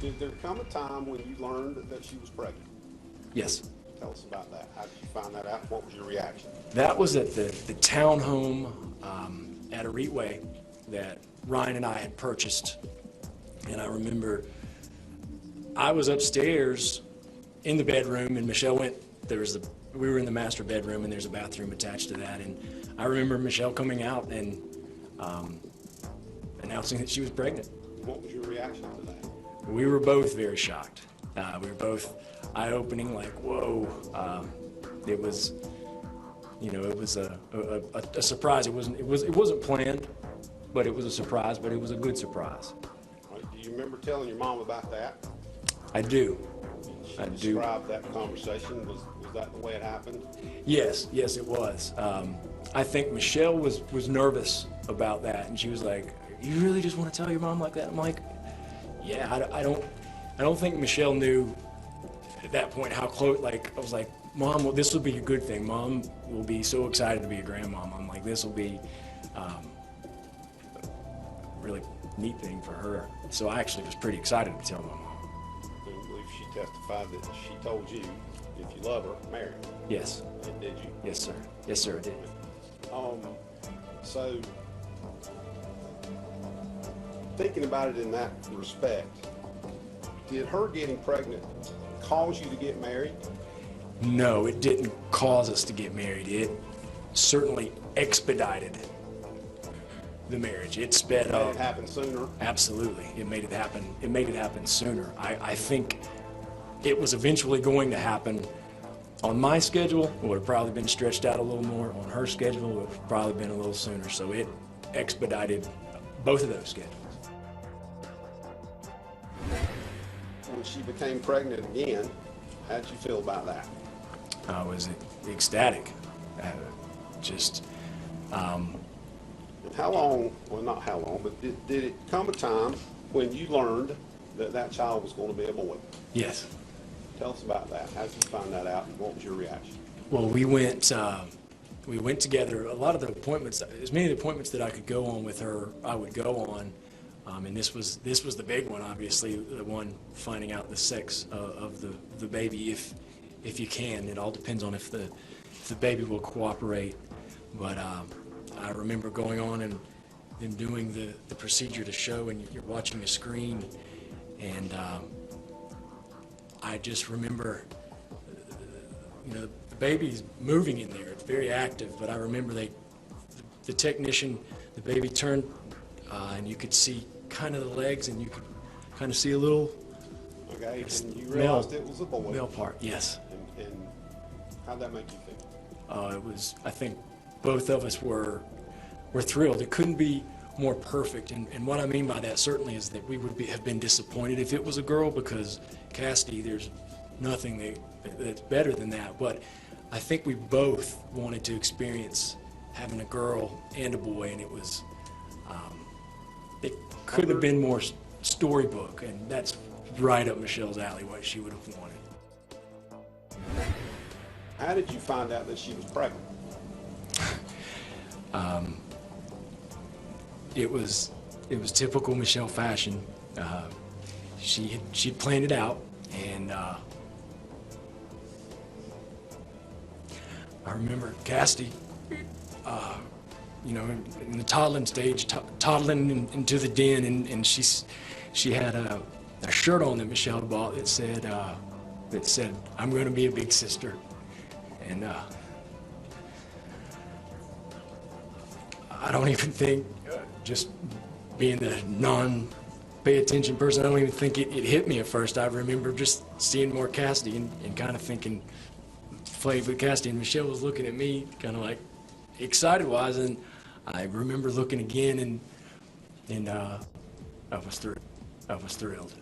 Did there come a time when you learned that she was pregnant? Yes. Tell us about that. How did you find that out? What was your reaction? That was at the townhome at Aritway that Ryan and I had purchased. And I remember I was upstairs in the bedroom, and Michelle went, we were in the master bedroom, and there's a bathroom attached to that. And I remember Michelle coming out and announcing that she was pregnant. What was your reaction to that? We were both very shocked. We were both eye-opening, like, whoa. It was, it was a surprise. It wasn't planned, but it was a surprise. But it was a good surprise. Do you remember telling your mom about that? I do. I do. Describe that conversation. Was that the way it happened? Yes, it was. I think Michelle was nervous about that, and she was like, "You really just want to tell your mom like that?" I'm like, "Yeah, I don't think Michelle knew at that point how close. Like, I was like, Mom, well, this will be a good thing. Mom will be so excited to be a grandmom. I'm like, this will be a really neat thing for her. So I actually was pretty excited to tell my mom. I believe she testified that she told you, if you love her, marry her. Yes. And did you? Yes, sir. Yes, sir, I did. So, thinking about it in that respect, did her getting pregnant cause you to get married? No, it didn't cause us to get married. It certainly expedited the marriage. It sped up. Made it happen sooner? Absolutely. It made it happen. It made it happen sooner. I think it was eventually going to happen on my schedule. It would have probably been stretched out a little more. On her schedule, it would have probably been a little sooner. So it expedited both of those schedules. When she became pregnant again, how did you feel about that? I was ecstatic. How long, well, not how long, but did it come a time when you learned that that child was going to be a boy? Yes. Tell us about that. How did you find that out, and what was your reaction? Well, we went together. A lot of the appointments, as many of the appointments that I could go on with her, I would go on. And this was the big one, obviously, the one finding out the sex of the baby, if you can. It all depends on if the baby will cooperate. But I remember going on and then doing the procedure to show, and you're watching a screen, and I just remember, the baby's moving in there. It's very active, but I remember the technician, the baby turned, and you could see kind of the legs, and you could kind of see a little. Okay, and you realized it was a boy. Male part, yes. And how'd that make you feel? It was. I think both of us were thrilled. It couldn't be more perfect, and what I mean by that certainly is that we would have been disappointed if it was a girl, because Cassidy, there's nothing that's better than that. But I think we both wanted to experience having a girl and a boy, and it was. It couldn't have been more storybook, and that's right up Michelle's alley, what she would have wanted. How did you find out that she was pregnant? It was typical Michelle fashion. She'd planned it out, and I remember Cassidy, in the toddling stage, toddling into the den, and she had a shirt on that Michelle bought that said, "I'm going to be a big sister," and I don't even think, just being the non-pay attention person, I don't even think it hit me at first. I remember just seeing more Cassidy and kind of thinking, played with Cassidy, and Michelle was looking at me kind of like excited-wise, and I remember looking again, and I was thrilled.